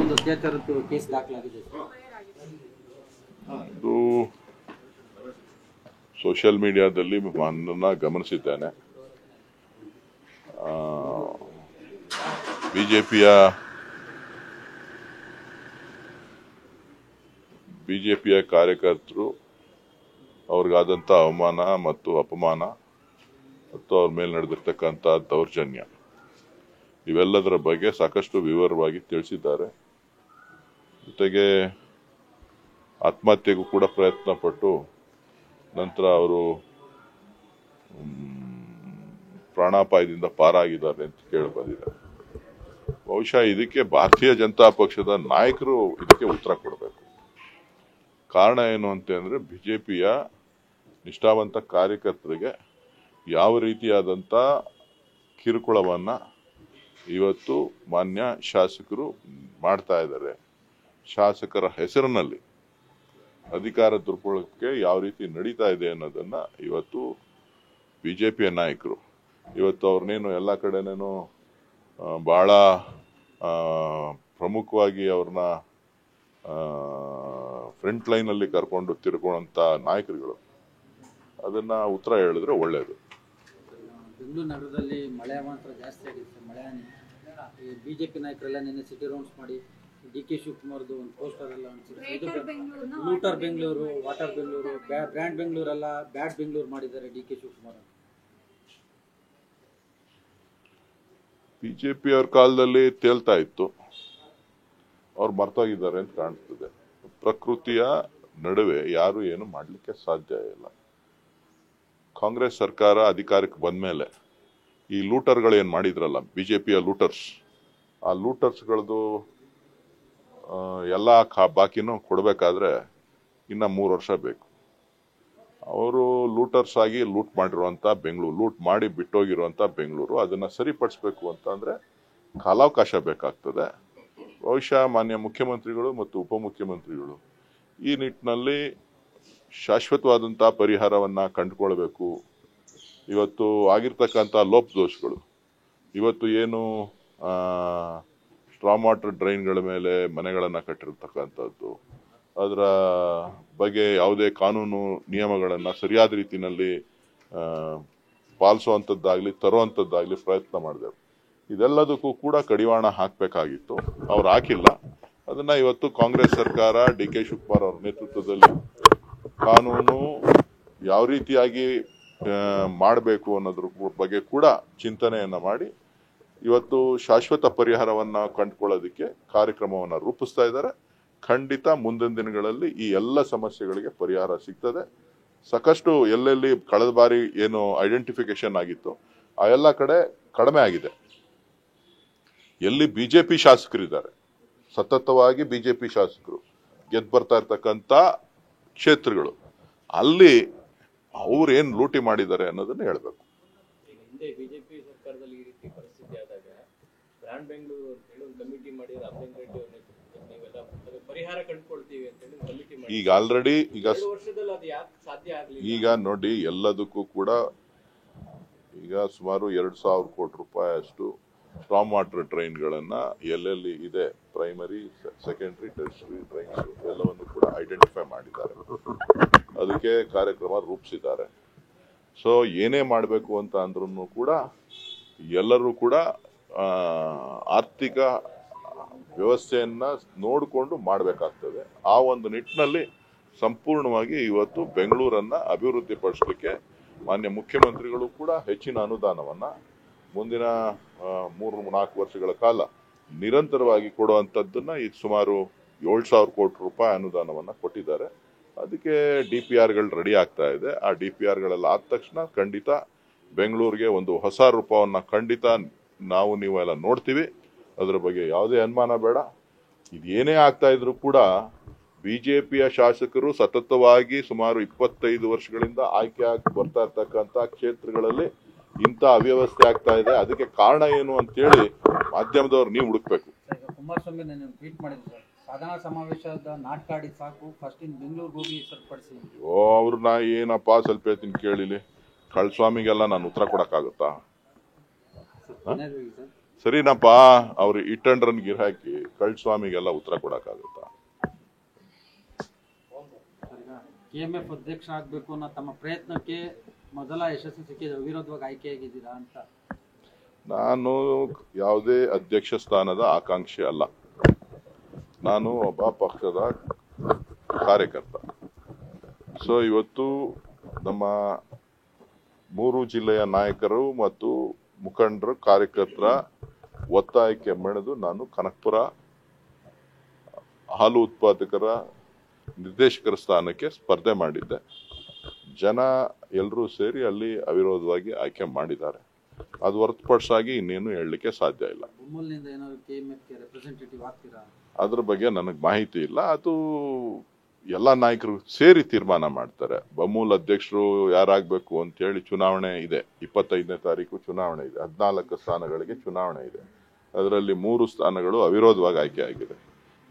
ಒಂದು ಅತ್ಯಾಚಾರದ ಕೇಸ್ ದಾಖಲಾಗಿದೆ. ಇದು ಸೋಷಿಯಲ್ ಮೀಡಿಯಾದಲ್ಲಿ ನನ್ನ ಗಮನಿಸಿದ್ದೇನೆ. ಬಿಜೆಪಿಯ ಕಾರ್ಯಕರ್ತರು ಅವ್ರಿಗಾದಂಥ ಅವಮಾನ ಮತ್ತು ಅಪಮಾನ ಮತ್ತು ಅವ್ರ ಮೇಲೆ ನಡೆದಿರ್ತಕ್ಕಂಥ ದೌರ್ಜನ್ಯ ಇವೆಲ್ಲದರ ಬಗ್ಗೆ ಸಾಕಷ್ಟು ವಿವರವಾಗಿ ತಿಳಿಸಿದ್ದಾರೆ. ಜೊತೆಗೆ ಆತ್ಮಹತ್ಯೆಗೂ ಕೂಡ ಪ್ರಯತ್ನ ಪಟ್ಟು ನಂತರ ಅವರು ಪ್ರಾಣಾಪಾಯದಿಂದ ಪಾರಾಗಿದ್ದಾರೆ ಅಂತ ಕೇಳಿ ಬಂದಿದೆ. ಬಹುಶಃ ಇದಕ್ಕೆ ಭಾರತೀಯ ಜನತಾ ಪಕ್ಷದ ನಾಯಕರು ಇದಕ್ಕೆ ಉತ್ತರ ಕೊಡಬೇಕು. ಕಾರಣ ಏನು ಅಂತಂದ್ರೆ ಬಿಜೆಪಿಯ ನಿಷ್ಠಾವಂತ ಕಾರ್ಯಕರ್ತರಿಗೆ ಯಾವ ರೀತಿಯಾದಂಥ ಕಿರುಕುಳವನ್ನ ಇವತ್ತು ಮಾನ್ಯ ಶಾಸಕರು ಮಾಡ್ತಾ ಇದ್ದಾರೆ. ಶಾಸಕರ ಹೆಸರಿನಲ್ಲಿ ಅಧಿಕಾರ ದುರ್ಬಳಕೆ ಯಾವ ರೀತಿ ನಡೀತಾ ಇದೆ ಅನ್ನೋದನ್ನ ಇವತ್ತು ಬಿಜೆಪಿಯ ನಾಯಕರು ಇವತ್ತು ಅವ್ರನ್ನೇನು ಎಲ್ಲ ಕಡೆನೇನು ಬಹಳ ಪ್ರಮುಖವಾಗಿ ಅವ್ರನ್ನ ಫ್ರಂಟ್ ಲೈನ್ ಅಲ್ಲಿ ಕರ್ಕೊಂಡು ತಿರ್ಕೊಳ್ಳುವಂತ ನಾಯಕರುಗಳು ಅದನ್ನ ಉತ್ತರ ಹೇಳಿದ್ರೆ ಒಳ್ಳೇದು. ಬೆಂಗಳೂರು ನಗರದಲ್ಲಿ ಮಳೆ ಮಾತ್ರ ಜಾಸ್ತಿ ಆಗಿದೆ. ಮಳೆ ಬಿಜೆಪಿ ನಾಯಕರೆಲ್ಲ ನಿನ್ನೆ ಸಿಟಿ ರೌಂಡ್ಸ್ ಮಾಡಿ ಡಿ ಕೆ ಶಿವಕುಮಾರ್ದು ಒಂದು ಪೋಸ್ಟರ್ ಎಲ್ಲ looter Bengaluru, water Bengaluru, brand ಬೆಂಗಳೂರೆಲ್ಲ ಬ್ಯಾಡ್ ಬೆಂಗಳೂರು ಮಾಡಿದ್ದಾರೆ ಡಿ ಕೆ ಶಿವಕುಮಾರ್. ಬಿಜೆಪಿ ಅವ್ರ ಕಾಲದಲ್ಲಿ ತೇಲ್ತಾ ಇತ್ತು, ಅವ್ರು ಮರ್ತೋಗಿದ್ದಾರೆ ಅಂತ ಕಾಣಿಸ್ತದೆ. ಪ್ರಕೃತಿಯ ನಡುವೆ ಯಾರು ಏನು ಮಾಡಲಿಕ್ಕೆ ಸಾಧ್ಯ ಇಲ್ಲ. ಕಾಂಗ್ರೆಸ್ ಸರ್ಕಾರ ಅಧಿಕಾರಕ್ಕೆ ಬಂದ ಮೇಲೆ ಈ ಲೂಟರ್ಗಳು ಏನ್ ಮಾಡಿದ್ರಲ್ಲ, ಬಿಜೆಪಿಯ ಲೂಟರ್ಸ್, ಆ ಲೂಟರ್ಸ್ಗಳದ್ದು ಎಲ್ಲ ಬಾಕಿನೂ ಕೊಡಬೇಕಾದ್ರೆ ಇನ್ನ 3 ವರ್ಷ ಬೇಕು. ಅವರು ಲೂಟರ್ಸ್ ಆಗಿ ಲೂಟ್ ಮಾಡಿರುವಂತ ಬೆಂಗಳೂರು, ಲೂಟ್ ಮಾಡಿ ಬಿಟ್ಟೋಗಿರುವಂತ ಬೆಂಗಳೂರು, ಅದನ್ನ ಸರಿಪಡಿಸಬೇಕು ಅಂತಂದ್ರೆ ಕಾಲಾವಕಾಶ ಬೇಕಾಗ್ತದೆ. ಬಹುಶಃ ಮಾನ್ಯ ಮುಖ್ಯಮಂತ್ರಿಗಳು ಮತ್ತು ಉಪಮುಖ್ಯಮಂತ್ರಿಗಳು ಈ ನಿಟ್ಟಿನಲ್ಲಿ ಶಾಶ್ವತವಾದಂತಹ ಪರಿಹಾರವನ್ನ ಕಂಡುಕೊಳ್ಬೇಕು. ಇವತ್ತು ಆಗಿರ್ತಕ್ಕಂಥ ಲೋಪದೋಷಗಳು, ಇವತ್ತು ಏನು ಸ್ಟ್ರಾಮ್ ವಾಟರ್ ಡ್ರೈನ್ಗಳ ಮೇಲೆ ಮನೆಗಳನ್ನ ಕಟ್ಟಿರ್ತಕ್ಕಂಥದ್ದು, ಅದರ ಬಗ್ಗೆ ಯಾವುದೇ ಕಾನೂನು ನಿಯಮಗಳನ್ನ ಸರಿಯಾದ ರೀತಿಯಲ್ಲಿ ಪಾಲಿಸುವಂಥದ್ದಾಗ್ಲಿ ತರುವಂಥದ್ದಾಗ್ಲಿ ಪ್ರಯತ್ನ ಮಾಡಿದೆವು. ಇದೆಲ್ಲದಕ್ಕೂ ಕೂಡ ಕಡಿವಾಣ ಹಾಕಬೇಕಾಗಿತ್ತು, ಅವ್ರು ಹಾಕಿಲ್ಲ. ಅದನ್ನ ಇವತ್ತು ಕಾಂಗ್ರೆಸ್ ಸರ್ಕಾರ ಡಿ ಕೆ ಶಿವಕುಮಾರ್ ಅವರ ನೇತೃತ್ವದಲ್ಲಿ ಕಾನೂನು ಯಾವ ರೀತಿಯಾಗಿ ಮಾಡಬೇಕು ಅನ್ನೋದ್ರ ಬಗ್ಗೆ ಕೂಡ ಚಿಂತನೆಯನ್ನ ಮಾಡಿ ಇವತ್ತು ಶಾಶ್ವತ ಪರಿಹಾರವನ್ನ ಕಂಡುಕೊಳ್ಳೋದಕ್ಕೆ ಕಾರ್ಯಕ್ರಮವನ್ನ ರೂಪಿಸ್ತಾ ಇದ್ದಾರೆ. ಖಂಡಿತ ಮುಂದಿನ ದಿನಗಳಲ್ಲಿ ಈ ಎಲ್ಲ ಸಮಸ್ಯೆಗಳಿಗೆ ಪರಿಹಾರ ಸಿಗ್ತದೆ. ಸಾಕಷ್ಟು ಎಲ್ಲೆಲ್ಲಿ ಕಳೆದ ಬಾರಿ ಏನು ಐಡೆಂಟಿಫಿಕೇಶನ್ ಆಗಿತ್ತು ಆ ಎಲ್ಲ ಕಡೆ ಕಡಿಮೆ ಆಗಿದೆ. ಎಲ್ಲಿ ಬಿಜೆಪಿ ಶಾಸಕರಿದ್ದಾರೆ, ಸತತವಾಗಿ ಬಿಜೆಪಿ ಶಾಸಕರು ಗೆದ್ದು ಬರ್ತಾ ಇರ್ತಕ್ಕಂಥ ಕ್ಷೇತ್ರಗಳು, ಅಲ್ಲಿ ಅವ್ರು ಏನ್ ಲೂಟಿ ಮಾಡಿದ್ದಾರೆ ಅನ್ನೋದನ್ನ ಹೇಳ್ಬೇಕು. ಹಿಂದೆ ಬಿಜೆಪಿ ಸರ್ಕಾರದಲ್ಲಿ ಈ ರೀತಿ ಪರಿಸ್ಥಿತಿ ಆದಾಗ ಬ್ರಾಂಡ್ ಬೆಂಗಳೂರು ಅಂತ ಹೇಳಿ ಒಂದು ಕಮಿಟಿ ಮಾಡಿ ರಾಮಲಿಂಗ ರೆಡ್ಡಿ ಅವ್ರ ನೇತೃತ್ವದಲ್ಲಿ ನೀವೆಲ್ಲ ಪರಿಹಾರ ಕಂಡುಕೊಳ್ತೀವಿ ಅಂತ ಹೇಳಿ ಕಮಿಟಿ ಮಾಡಿ ಈಗ ಆಲ್ರೆಡಿ ಈಗ ವರ್ಷದಲ್ಲಿ ಅದು ಯಾಕೆ ಸಾಧ್ಯ ಆಗಲಿಲ್ಲ? ಈಗ ನೋಡಿ, ಎಲ್ಲದಕ್ಕೂ ಕೂಡ ಈಗ ಸುಮಾರು 2,000 ಕೋಟಿ ರೂಪಾಯಿ ಅಷ್ಟು ಸ್ಟ್ರಾಮ್ ವಾಟರ್ ಡ್ರೈನ್ಗಳನ್ನ ಎಲ್ಲೆಲ್ಲಿ ಇದೆ, ಪ್ರೈಮರಿ, ಸೆಕೆಂಡರಿ, ಟೆರ್ಷರಿ ಡ್ರೈನ್ಸ್ ಎಲ್ಲವನ್ನು ಕೂಡ ಐಡೆಂಟಿಫೈ ಮಾಡಿದ್ದಾರೆ. ಅದಕ್ಕೆ ಕಾರ್ಯಕ್ರಮ ರೂಪಿಸಿದ್ದಾರೆ. ಸೊ ಏನೇ ಮಾಡಬೇಕು ಅಂತ ಅಂದ್ರೂ ಕೂಡ ಎಲ್ಲರೂ ಕೂಡ ಆರ್ಥಿಕ ವ್ಯವಸ್ಥೆಯನ್ನ ನೋಡಿಕೊಂಡು ಮಾಡಬೇಕಾಗ್ತದೆ. ಆ ಒಂದು ನಿಟ್ಟಿನಲ್ಲಿ ಸಂಪೂರ್ಣವಾಗಿ ಇವತ್ತು ಬೆಂಗಳೂರನ್ನ ಅಭಿವೃದ್ಧಿ ಪಡಿಸಲಿಕ್ಕೆ ಮಾನ್ಯ ಮುಖ್ಯಮಂತ್ರಿಗಳು ಕೂಡ ಹೆಚ್ಚಿನ ಅನುದಾನವನ್ನ ಮುಂದಿನ 3-4 ವರ್ಷಗಳ ಕಾಲ ನಿರಂತರವಾಗಿ ಕೊಡುವಂಥದ್ದನ್ನ ಈಗ ಸುಮಾರು 7,000 ಕೋಟಿ ರೂಪಾಯಿ ಅನುದಾನವನ್ನ ಕೊಟ್ಟಿದ್ದಾರೆ. ಅದಕ್ಕೆ DPRಗಳು ರೆಡಿ ಆಗ್ತಾ ಇದೆ. ಆ DPRಗಳೆಲ್ಲ ಆದ ತಕ್ಷಣ ಖಂಡಿತ ಬೆಂಗಳೂರಿಗೆ ಒಂದು ಹೊಸ ರೂಪವನ್ನ ಖಂಡಿತ ನೀವೆಲ್ಲ ನೋಡ್ತೀವಿ. ಅದರ ಬಗ್ಗೆ ಯಾವುದೇ ಅನುಮಾನ ಬೇಡ. ಇದೇನೇ ಆಗ್ತಾ ಇದ್ರು ಕೂಡ ಬಿಜೆಪಿಯ ಶಾಸಕರು ಸತತವಾಗಿ ಸುಮಾರು 25 ವರ್ಷಗಳಿಂದ ಆಯ್ಕೆ ಆಗಿ ಬರ್ತಾ ಇರ್ತಕ್ಕಂಥ ಕ್ಷೇತ್ರಗಳಲ್ಲಿ ಇಂಥ ಅವ್ಯವಸ್ಥೆ ಆಗ್ತಾ ಇದೆ. ಅದಕ್ಕೆ ಕಾರಣ ಏನು ಅಂತೇಳಿ ಮಾಧ್ಯಮದವ್ರು ನೀವು ಹುಡುಕ್ಬೇಕು. ಕುಮಾರಸ್ವಾಮಿ ಟ್ವೀಟ್ ಮಾಡಿದ್ರು, ಸಾಧನಾ ಸಮಾವೇಶದ ನಾಟಕ ಆಡಿ ಸಾಕು, ಫಸ್ಟ್ ಇನ್ ಬೆಂಗಳೂರಿಗೆ ಹೋಗಿ ಸರಿಪಡಿಸಿ. ಅವ್ರನ್ನ ಏನಪ್ಪಾ ಸ್ವಲ್ಪ ಹೇಳ್ತೀನಿ ಕೇಳಿಲಿ, ಕಳ್ಸ್ವಾಮಿಗೆಲ್ಲ ನಾನು ಉತ್ತರ ಕೊಡಕ್ಕಾಗುತ್ತಾ? ಸರಿನಪ್ಪ, ಅವ್ರು ಹಿಟ್ ಅಂಡ್ ರನ್ ಗಿರಾಕಿ ಕಳ್ಸ್ವಾಮಿಗೆಲ್ಲ ಉತ್ತರ ಕೊಡಕ್ಕಾಗುತ್ತಾ? KMF ಅಧ್ಯಕ್ಷ ಆಗ್ಬೇಕು ಅನ್ನೋ ತಮ್ಮ ಪ್ರಯತ್ನಕ್ಕೆ ಮೊದಲ ಯಶಸ್ಸು ಸಿಕ್ಕಿದೆ, ಅವಿರೋಧವಾಗಿ ಆಯ್ಕೆಯಾಗಿದ್ದೀರಾ ಅಂತ? ನಾನು ಯಾವುದೇ ಅಧ್ಯಕ್ಷ ಸ್ಥಾನದ ಆಕಾಂಕ್ಷಿ ಅಲ್ಲ. ನಾನು ಒಬ್ಬ ಪಕ್ಷದ ಕಾರ್ಯಕರ್ತ. ಸೊ ಇವತ್ತು ನಮ್ಮ 3 ಜಿಲ್ಲೆಯ ನಾಯಕರು ಮತ್ತು ಮುಖಂಡರು ಕಾರ್ಯಕರ್ತರ ಒತ್ತಾಯಕ್ಕೆ ಮೆಣೆದು ನಾನು ಕನಕಪುರ ಹಾಲು ಉತ್ಪಾದಕರ ನಿರ್ದೇಶಕರ ಸ್ಥಾನಕ್ಕೆ ಸ್ಪರ್ಧೆ ಮಾಡಿದ್ದೆ. ಜನ ಎಲ್ಲರೂ ಸೇರಿ ಅಲ್ಲಿ ಅವಿರೋಧವಾಗಿ ಆಯ್ಕೆ ಮಾಡಿದ್ದಾರೆ. ಅದು ಹೊರತುಪಡಿಸಾಗಿ ಇನ್ನೇನು ಹೇಳಲಿಕ್ಕೆ ಸಾಧ್ಯ ಇಲ್ಲ. ಬೊಮ್ಮಲ್ನಿಂದ ಏನಾದ್ರು KMFಗೆ ರೆಪ್ರೆಸೆಂಟೇಟಿವ್ ಆಗ್ತೀರಾ? ಅದ್ರ ಬಗ್ಗೆ ನನಗೆ ಮಾಹಿತಿ ಇಲ್ಲ. ಅದು ಎಲ್ಲ ನಾಯಕರು ಸೇರಿ ತೀರ್ಮಾನ ಮಾಡ್ತಾರೆ. ಬಮೂಲ್ ಅಧ್ಯಕ್ಷರು ಯಾರಾಗಬೇಕು ಅಂತೇಳಿ ಚುನಾವಣೆ ಇದೆ. 25ನೇ ತಾರೀಕು ಚುನಾವಣೆ ಇದೆ. 14 ಸ್ಥಾನಗಳಿಗೆ ಚುನಾವಣೆ ಇದೆ. ಅದರಲ್ಲಿ 3 ಸ್ಥಾನಗಳು ಅವಿರೋಧವಾಗಿ ಆಯ್ಕೆ ಆಗಿದೆ.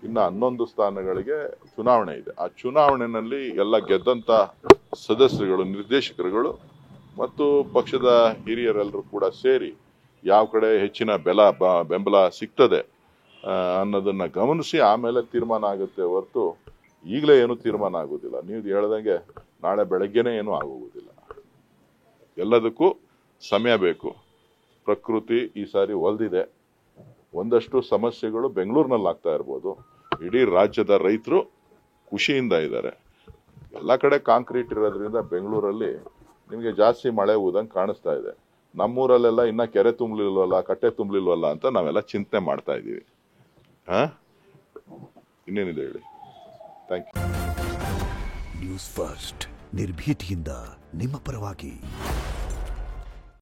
ಇನ್ನು 11 ಸ್ಥಾನಗಳಿಗೆ ಚುನಾವಣೆ ಇದೆ. ಆ ಚುನಾವಣೆಯಲ್ಲಿ ಎಲ್ಲ ಗೆದ್ದಂತ ಸದಸ್ಯರುಗಳು, ನಿರ್ದೇಶಕರುಗಳು ಮತ್ತು ಪಕ್ಷದ ಹಿರಿಯರೆಲ್ಲರೂ ಕೂಡ ಸೇರಿ ಯಾವ ಕಡೆ ಹೆಚ್ಚಿನ ಬೆಂಬಲ ಸಿಗ್ತದೆ ಅನ್ನೋದನ್ನ ಗಮನಿಸಿ ಆಮೇಲೆ ತೀರ್ಮಾನ ಆಗುತ್ತೆ ಹೊರತು ಈಗಲೇ ಏನು ತೀರ್ಮಾನ ಆಗೋದಿಲ್ಲ. ನೀವು ಹೇಳ್ದಂಗೆ ನಾಳೆ ಬೆಳಗ್ಗೆನೇ ಏನೂ ಆಗೋಗುದಿಲ್ಲ. ಎಲ್ಲದಕ್ಕೂ ಸಮಯ ಬೇಕು. ಪ್ರಕೃತಿ ಈ ಸಾರಿ ಒಲ್ದಿದೆ. ಒಂದಷ್ಟು ಸಮಸ್ಯೆಗಳು ಬೆಂಗಳೂರಿನಲ್ಲಿ ಆಗ್ತಾ ಇರ್ಬೋದು. ಇಡೀ ರಾಜ್ಯದ ರೈತರು ಖುಷಿಯಿಂದ ಇದ್ದಾರೆ. ಎಲ್ಲ ಕಡೆ ಕಾಂಕ್ರೀಟ್ ಇರೋದ್ರಿಂದ ಬೆಂಗಳೂರಲ್ಲಿ ನಿಮಗೆ ಜಾಸ್ತಿ ಮಳೆ ಊದಂಗೆ ಕಾಣಿಸ್ತಾ ಇದೆ. ನಮ್ಮೂರಲ್ಲೆಲ್ಲ ಇನ್ನ ಕೆರೆ ತುಂಬಲಿಲ್ವಲ್ಲ, ಕಟ್ಟೆ ತುಂಬಲಿಲ್ವಲ್ಲ ಅಂತ ನಾವೆಲ್ಲ ಚಿಂತನೆ ಮಾಡ್ತಾ ಇದ್ದೀವಿ. ಇನ್ನೇನಿದೆ ಹೇಳಿ. Thank you. ನ್ಯೂಸ್ ಫಸ್ಟ್, ನಿರ್ಭೀತಿಯಿಂದ ನಿಮ್ಮ ಪರವಾಗಿ.